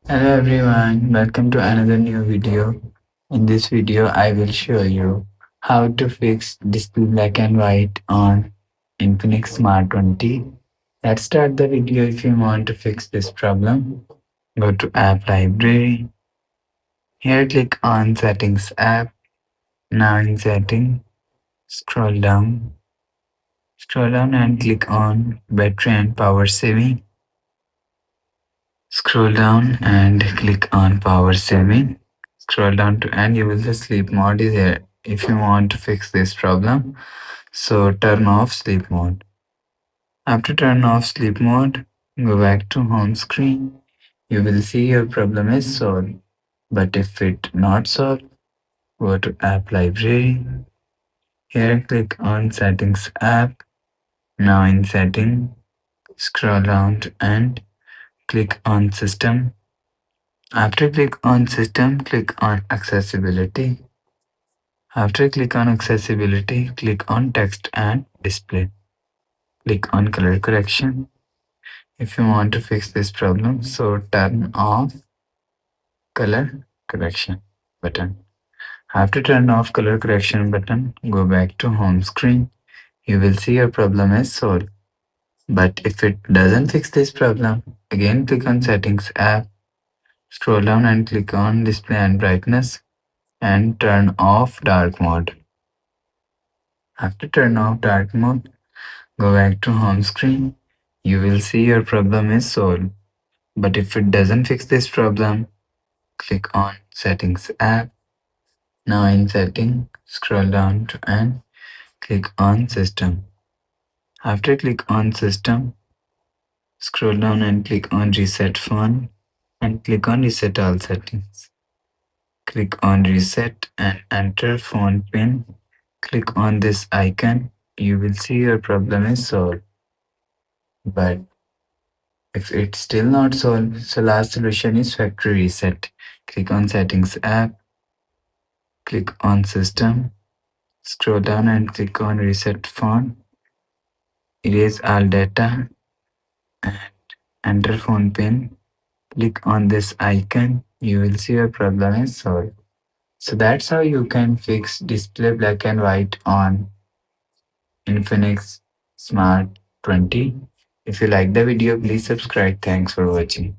Hello everyone, welcome to another new video. In this video, I will show you how to fix display black and white on Infinix Smart 20. Let's start the video. If you want to fix this problem, go to App Library. Here click on Settings app. Now in Setting, scroll down and click on Battery and Power Saving. Scroll down and click on Power Saving. Scroll down to and you will see sleep mode is here. If you want to fix this problem, so turn off sleep mode. After turn off sleep mode, go back to home screen. You will see your problem is solved. But if it not solved, go to app library. Here click on settings app. Now in setting, scroll down and click on system. After click on system, click on accessibility. After click on accessibility, click on text and display. Click on color correction. If you want to fix this problem, so turn off color correction button. After turn off color correction button, go back to home screen. You will see your problem is solved. But if it doesn't fix this problem, again click on settings app, scroll down and click on display and brightness and turn off dark mode. After turn off dark mode, go back to home screen. You will see your problem is solved. But if it doesn't fix this problem, click on Settings app. Now in Setting, scroll down to and click on System. After click on System, scroll down and click on Reset Phone and click on Reset All Settings. Click on Reset and enter phone pin. Click on this icon. You will see your problem is solved. But if it's still not solved, so last solution is factory reset. Click on Settings app, click on System, scroll down and click on Reset Phone, erase all data and enter phone pin. Click on this icon, you will see your problem is solved. So that's how you can fix display black and white on Infinix Smart 20. If you like the video, please subscribe. Thanks for watching.